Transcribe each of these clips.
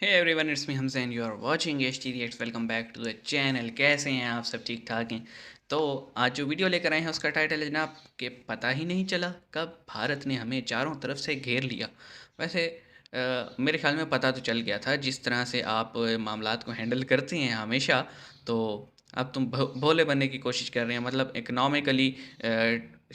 Hey everyone, it's me Hamzain. You are watching H T reacts. Welcome back to the channel. कैसे हैं आप? सब ठीक ठाक हैं? तो आज जो वीडियो लेकर आए हैं उसका टाइटल है जनाब कि पता ही नहीं चला कब भारत ने हमें चारों तरफ से घेर लिया। वैसे मेरे ख्याल में पता तो चल गया था, जिस तरह से आप मामलात को हैंडल करती हैं हमेशा। तो अब तुम भोले बनने की कोशिश कर रहे हैं, मतलब इकनॉमिकली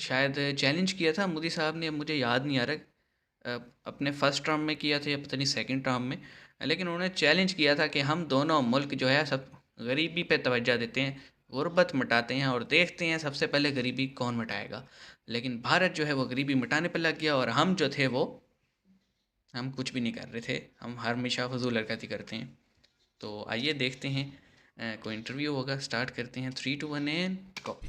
शायद चैलेंज किया था मोदी साहब ने, मुझे याद नहीं आ रहा अपने फर्स्ट टर्म में किया था या पता नहीं सेकंड टर्म में। लेकिन उन्होंने चैलेंज किया था कि हम दोनों मुल्क जो है सब गरीबी पे तवज्जो देते हैं, गुर्बत मिटाते हैं और देखते हैं सबसे पहले गरीबी कौन मिटाएगा। लेकिन भारत जो है वो गरीबी मिटाने पर लग गया, और हम जो थे वो हम कुछ भी नहीं कर रहे थे। हम हमेशा फजूल हरकत ही करते हैं। तो आइए देखते हैं, कोई इंटरव्यू होगा। स्टार्ट करते हैं। 3 2 1 एंड गो।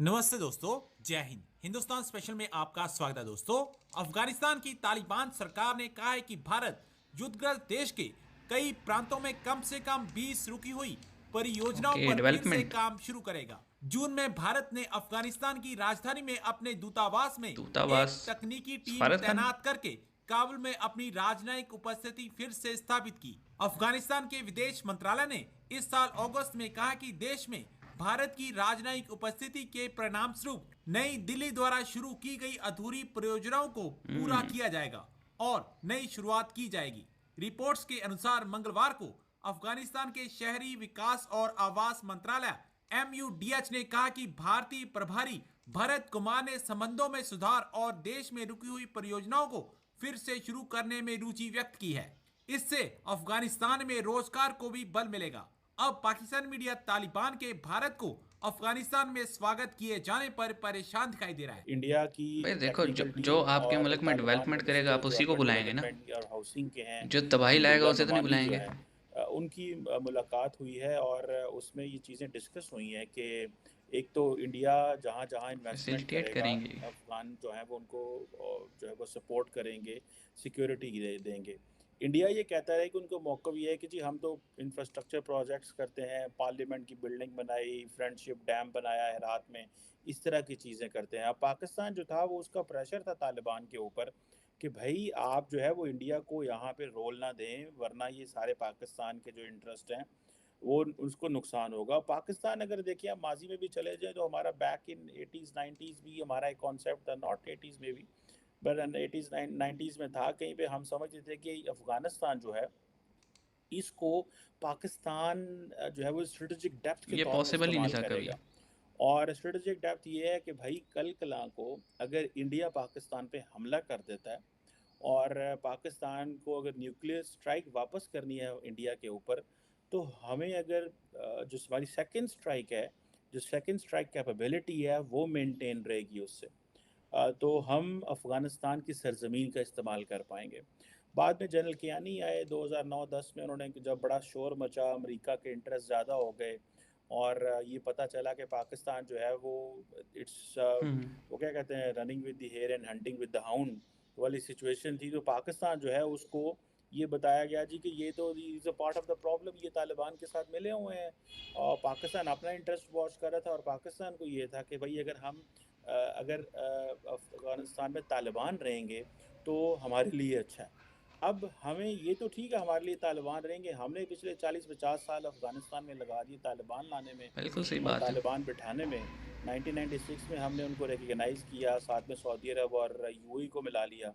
नमस्ते दोस्तों, जय हिंद। हिंदुस्तान स्पेशल में आपका स्वागत है दोस्तों। अफगानिस्तान की तालिबान सरकार ने कहा है कि भारत युद्धग्रस्त देश के कई प्रांतों में कम से कम 20 रुकी हुई परियोजनाओं ओके, पर फिर से डेवलपमेंट। काम शुरू करेगा। जून में भारत ने अफगानिस्तान की राजधानी में अपने दूतावास में दूतावास। एक तकनीकी टीम सफारत खाना। तैनात करके काबुल में अपनी राजनयिक उपस्थिति फिर से स्थापित की। अफगानिस्तान के विदेश मंत्रालय ने इस साल अगस्त में कहा कि देश में भारत की राजनयिक उपस्थिति के परिणाम स्वरूप नई दिल्ली द्वारा शुरू की गई अधूरी परियोजनाओं को पूरा किया जाएगा और नई शुरुआत की जाएगी। रिपोर्ट्स के अनुसार मंगलवार को अफगानिस्तान के शहरी विकास और आवास मंत्रालय MUDH ने कहा कि भारतीय प्रभारी भरत कुमार ने संबंधों में सुधार और देश में रुकी हुई परियोजनाओं को फिर से शुरू करने में रुचि व्यक्त की है। इससे अफगानिस्तान में रोजगार को भी बल मिलेगा। अब पाकिस्तान मीडिया तालिबान के भारत को अफगानिस्तान में स्वागत किए जाने पर परेशान दिखाई दे रहा है। इंडिया की भाई देखो, जो टेक्निकल जो टीम आपके और मुल्क में तालिबान डेवलपमेंट करेगा मिनिस्टर आप जो उसी को अर्बन बुलाएंगे ना। डेवलपमेंट और हाउसिंग के हैं, जो तबाही लाएगा अब्दुल्ला उसे तो नहीं नुमानी जो बुलाएंगे। हैं, उनकी मुलाकात हुई है और उसमें ये चीज़ें डिस्कस हुई हैं कि एक तो इंडिया जहाँ जहाँ इन्वेस्टमेंट फैसिलिटेट करेगा, करेंगे। अफ़गान जो है वो उनको जो है वो सपोर्ट करेंगे, सिक्योरिटी देंगे। इंडिया ये कहता है कि उनको मौक़िफ़ ये है कि जी हम तो इंफ्रास्ट्रक्चर प्रोजेक्ट्स करते हैं, पार्लियामेंट की बिल्डिंग बनाई, फ्रेंडशिप डैम बनाया है रात में, इस तरह की चीज़ें करते हैं। अब पाकिस्तान जो था वो उसका प्रेशर था तालिबान के ऊपर कि भाई आप जो है वो इंडिया को यहाँ पे रोल ना दें, वरना ये सारे पाकिस्तान के जो इंटरेस्ट हैं वो उसको नुकसान होगा। पाकिस्तान अगर देखिए आप माजी में भी चले जाएँ तो हमारा बैक इन 80s 90s भी हमारा एक कॉन्सेप्ट था, नॉट 80s में भी बट 80s 90s में था। कहीं पे हम समझते थे कि अफ़गानिस्तान जो है इसको पाकिस्तान जो है वो स्ट्रेटेजिक डेप्थ के ये तौर पे पॉसिबल ही नहीं इस्तेमाल था कभी। करेगा। और स्ट्रेटेजिक डेप्थ ये है कि भाई कल-कलां को अगर इंडिया पाकिस्तान पे हमला कर देता है और पाकिस्तान को अगर न्यूक्लियर स्ट्राइक वापस करनी है इंडिया के ऊपर, तो हमें अगर जो हमारी सेकंड स्ट्राइक है, जो सेकंड स्ट्राइक कैपेबिलिटी है, वो मेंटेन रहेगी उससे। तो हम अफ़गानिस्तान की सरज़मीन का इस्तेमाल कर पाएँगे। बाद में जनरल कियानी आए 2009-10 में, उन्होंने जब बड़ा शोर मचा, अमेरिका के इंटरेस्ट ज़्यादा हो गए और ये पता चला कि पाकिस्तान जो है वो इट्स हम्म। वो क्या कहते हैं, running with the hare and hunting with the hound वाली सिचुएशन थी। तो पाकिस्तान जो है उसको ये बताया गया जी कि ये तो is a part of the problem, ये तालिबान के साथ मिले हुए हैं। और पाकिस्तान अपना इंटरेस्ट वॉच कर रहा था और पाकिस्तान को ये था कि भाई अगर हम अगर अफ़गानिस्तान में तालिबान रहेंगे तो हमारे लिए अच्छा है। अब हमें ये तो ठीक है हमारे लिए तालिबान रहेंगे, हमने पिछले 40-50 साल अफ़गानिस्तान में लगा दिए तालिबान लाने में बिल्कुल सही और बात है। तालिबान बिठाने में। 1996 में हमने उनको रिकॉग्नाइज़ किया, साथ में सऊदी अरब और यूएई को मिला लिया।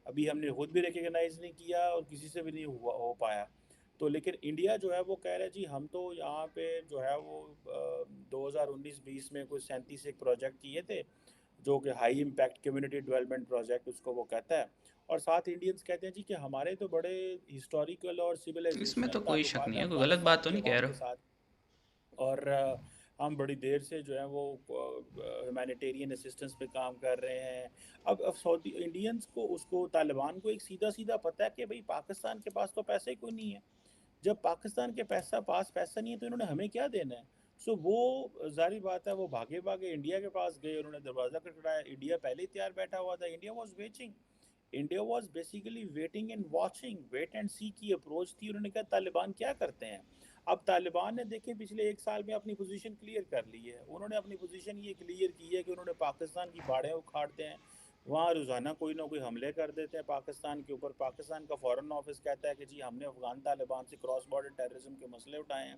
अभी हमने खुद भी रिकॉग्नाइज़ नहीं किया और किसी से भी नहीं हो पाया। तो लेकिन इंडिया जो है वो कह रहा है जी हम तो यहाँ पे जो है वो 2019-20 में कुछ 37 एक प्रोजेक्ट किए थे, जो कि high impact community development project उसको वो कहता है। और साथ इंडियंस कहते हैं जी कि हमारे तो बड़े हिस्टोरिकल और इसमें सिविलाइजेशनल तो कोई शक ताल्लुकात नहीं हैं है, कोई गलत बात अफ़गानिस्तान तो की नहीं कह अवाम के रहे साथ। और हम बड़ी देर से जो है वो ह्यूमैनिटेरियन असिस्टेंस पे काम कर रहे हैं। अब सऊदी इंडियंस को उसको तालिबान को एक सीधा-सीधा पता है कि भई पाकिस्तान के पास तो पैसा ही कोई नहीं है। जब पाकिस्तान के पास पैसा नहीं है तो इन्होंने हमें क्या देना है? सो वो ज़ाहिर बात है वो भागे-भागे इंडिया के पास गए, उन्होंने दरवाज़ा खटखटाया, इंडिया पहले ही तैयार बैठा हुआ था। India was basically waiting and watching, wait and see की अप्रोच थी। उन्होंने कहा तालिबान क्या करते हैं? अब तालिबान ने देखिए पिछले 1 साल में अपनी पोज़ीशन क्लियर कर ली है। उन्होंने अपनी पोज़ीशन ये क्लियर की है कि उन्होंने पाकिस्तान की बाड़ें उखाड़ते हैं, वहाँ रोज़ाना कोई ना कोई हमले कर देते हैं पाकिस्तान के ऊपर। पाकिस्तान का फ़ॉरेन ऑफिस कहता है कि जी हमने अफ़गान तालिबान से क्रॉस बॉर्डर टेररिज्म के मसले उठाए हैं।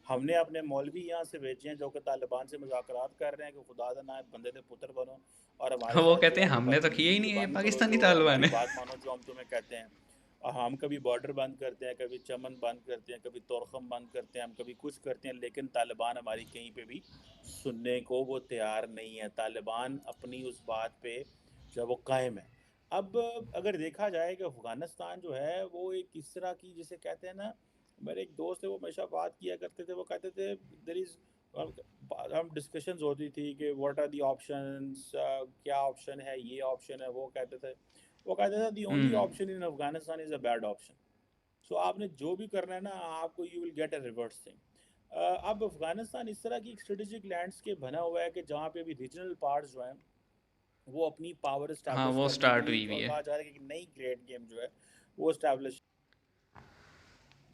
हमने अपने मौलवी यहाँ से भेजे हैं जो कि तालिबान से मुज़ाकरात कर रहे हैं कि खुदा दा ना बंदे दे पुत्र बनो और हमारे वो साथ जो कहते हैं है वो हमने तो किया ही बदतमीज़ी नहीं है, ये बंद करो, पाकिस्तानी जो तालिबान हमारी है। बात मानो जो हम तुम्हें कहते हैं। हम कभी बॉर्डर बंद करते हैं, कभी चमन बंद करते हैं, कभी तोरखम बंद करते हैं, हम कभी कुछ करते हैं, लेकिन तालिबान हमारी कहीं पे भी सुनने को वो तैयार नहीं है। तालिबान अपनी उस बात पे जो है वो कायम है। अब अगर देखा जाए कि अफ़गानिस्तान जो है वो एक इस तरह की जिसे कहते हैं ना, मेरे एक दोस्त है वो हमेशा बात किया करते थे, वो कहते थे देयर इज़ हम डिस्कशंस होती थी कि व्हाट आर द ऑप्शंस, क्या ऑप्शन है, ये ऑप्शन है, वो कहते थे। वो कहता था दी ओनली हुँ। Option in Afghanistan is a bad option. So आपने जो भी करना है ना आपको you will get a reverse thing. अब अफगानिस्तान इस तरह की एक स्ट्रेटेजिक लैंडस्केप बना हुआ है कि जहाँ पे अभी रीजनल पार्ट्स जो हैं वो अपनी पावर हाँ, इस्टेब्लिश वो करने के स्टार्ट लिए हुई हुई है। कहा जा रहा है कि एक नई ग्रेट गेम जो है वो इस्टेब्लिश।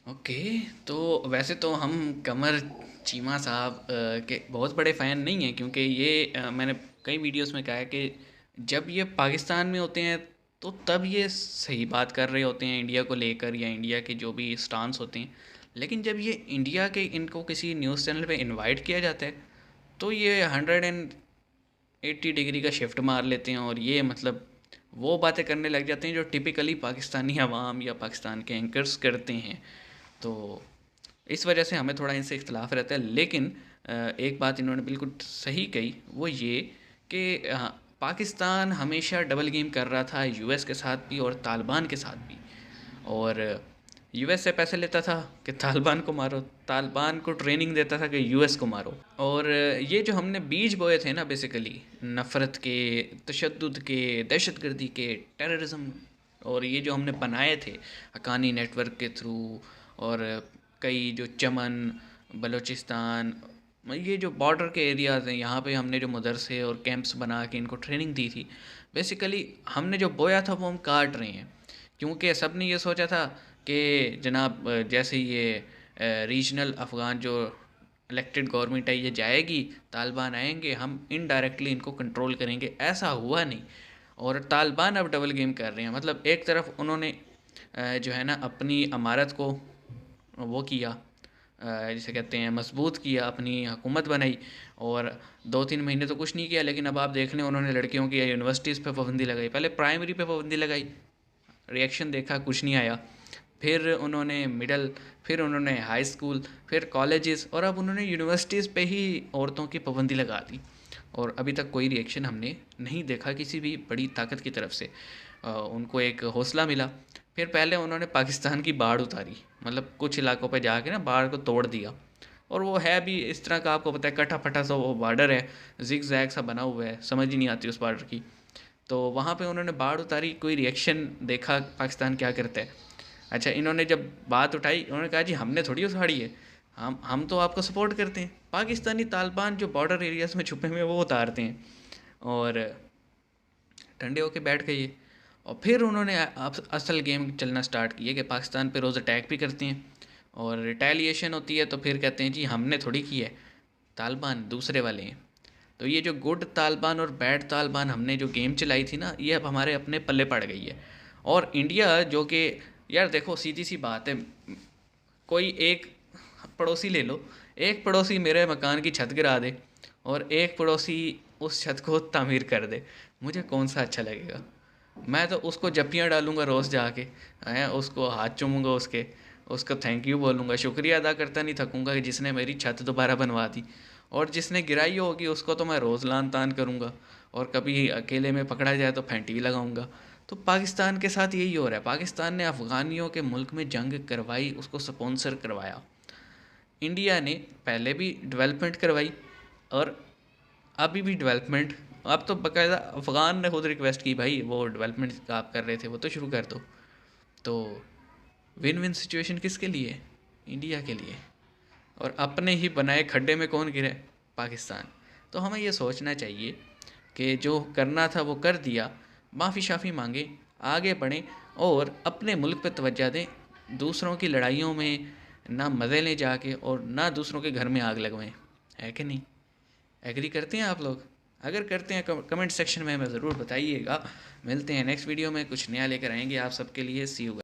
ओके, तो वैसे तो हम कमर चीमा साहब के बहुत बड़े फ़ैन नहीं हैं, क्योंकि ये मैंने कई वीडियोस में कहा है कि जब ये पाकिस्तान में होते हैं तो तब ये सही बात कर रहे होते हैं इंडिया को लेकर, या इंडिया के जो भी स्टांस होते हैं। लेकिन जब ये इंडिया के इनको किसी न्यूज़ चैनल पे इनवाइट किया जाता है तो ये 180 डिग्री का शिफ्ट मार लेते हैं, और ये मतलब वो बातें करने लग जाते हैं जो टिपिकली पाकिस्तानी अवाम या पाकिस्तान के एंकर्स करते हैं। तो इस वजह से हमें थोड़ा इनसे इख्तलाफ रहता है। लेकिन एक बात इन्होंने बिल्कुल सही कही, वो ये कि पाकिस्तान हमेशा डबल गेम कर रहा था यूएस के साथ भी और तालिबान के साथ भी। और यूएस से पैसे लेता था कि तालिबान को मारो, तालिबान को ट्रेनिंग देता था कि यूएस को मारो। और ये जो हमने बीज बोए थे ना बेसिकली, नफ़रत के, तशद्दुद के, दहशतगर्दी के, टेररिज्म, और ये जो हमने बनाए थे हक्कानी नेटवर्क के थ्रू, और कई जो चमन, बलूचिस्तान, ये जो बॉर्डर के एरियाज़ हैं यहाँ पे हमने जो मदरसे और कैंप्स बना के इनको ट्रेनिंग दी थी, बेसिकली हमने जो बोया था वो हम काट रहे हैं। क्योंकि सब ने ये सोचा था कि जनाब जैसे ये रीजनल अफ़गान जो इलेक्टेड गवर्नमेंट है ये जाएगी, तालिबान आएंगे, हम इनडायरेक्टली इनको कंट्रोल करेंगे। ऐसा हुआ नहीं, और तालिबान अब डबल गेम कर रहे हैं। मतलब एक तरफ उन्होंने जो है ना अपनी अमारत को वो किया, जिसे कहते हैं मजबूत किया, अपनी हुकूमत बनाई, और 2-3 महीने तो कुछ नहीं किया, लेकिन अब आप देख लें उन्होंने लड़कियों की यूनिवर्सिटीज़ पे पाबंदी लगाई। पहले प्राइमरी पे पाबंदी लगाई, रिएक्शन देखा, कुछ नहीं आया। फिर उन्होंने मिडल, फिर उन्होंने हाई स्कूल, फिर कॉलेजेस, और अब उन्होंने यूनिवर्सिटीज़ पे ही औरतों की पाबंदी लगा दी, और अभी तक कोई रिएक्शन हमने नहीं देखा किसी भी बड़ी ताकत की तरफ से। उनको एक हौसला मिला। फिर पहले उन्होंने पाकिस्तान की बाढ़ उतारी, मतलब कुछ इलाकों पे जाके ना बाढ़ को तोड़ दिया। और वो है भी इस तरह का, आपको पता है, कटा फटा सा वो बॉर्डर है, जिग जैग सा बना हुआ है, समझ ही नहीं आती उस बॉर्डर की। तो वहाँ पे उन्होंने बाढ़ उतारी, कोई रिएक्शन देखा पाकिस्तान क्या करता है? अच्छा, इन्होंने जब बात उठाई उन्होंने कहा जी हमने थोड़ी उतारी है, हम तो आपको सपोर्ट करते हैं। पाकिस्तानी तालिबान जो बॉर्डर एरियाज़ में छुपे हुए हैं वो उतारते हैं, और ठंडे होके बैठ गए ये। और फिर उन्होंने असल गेम चलना स्टार्ट किया कि पाकिस्तान पे रोज़ अटैक भी करते हैं, और रिटेलिएशन होती है तो फिर कहते हैं जी हमने थोड़ी की है, तालिबान दूसरे वाले हैं। तो ये जो गुड तालिबान और बैड तालिबान हमने जो गेम चलाई थी ना, ये अब हमारे अपने पल्ले पड़ गई है। और इंडिया जो कि, यार देखो सीधी सी बात है, कोई एक पड़ोसी ले लो, एक पड़ोसी मेरे मकान की छत गिरा दे और एक पड़ोसी उस छत को तामीर कर दे, मुझे कौन सा अच्छा लगेगा? मैं तो उसको जप्पियाँ डालूंगा रोज़ जाके, हैं, उसको हाथ चूमूंगा, उसको थैंक यू बोलूँगा, शुक्रिया अदा करता नहीं थकूँगा कि जिसने मेरी छत दोबारा बनवा दी। और जिसने गिराई होगी उसको तो मैं रोज़ लान तान करूँगा, और कभी अकेले में पकड़ा जाए तो फेंटी भी लगाऊँगा। तो पाकिस्तान के साथ यही हो रहा है। पाकिस्तान ने अफ़गानियों के मुल्क में जंग करवाई, उसको स्पॉन्सर करवाया। इंडिया ने पहले भी डेवलपमेंट करवाई, और अभी भी डेवलपमेंट। अब तो बाकायदा अफ़गान ने खुद रिक्वेस्ट की, भाई वो डेवलपमेंट आप कर रहे थे वो तो शुरू कर दो। तो विन विन सिचुएशन किसके लिए? इंडिया के लिए। और अपने ही बनाए खड्डे में कौन गिरे? पाकिस्तान। तो हमें ये सोचना चाहिए कि जो करना था वो कर दिया, माफ़ी शाफ़ी मांगे, आगे बढ़ें, और अपने मुल्क पे तवज्जो दें। दूसरों की लड़ाइयों में ना मज़े लें जाके, और ना दूसरों के घर में आग लगवाएं। है कि नहीं? एग्री करते हैं आप लोग? अगर करते हैं कमेंट सेक्शन में हमें ज़रूर बताइएगा। मिलते हैं नेक्स्ट वीडियो में, कुछ नया लेकर आएंगे आप सबके लिए। सी यू।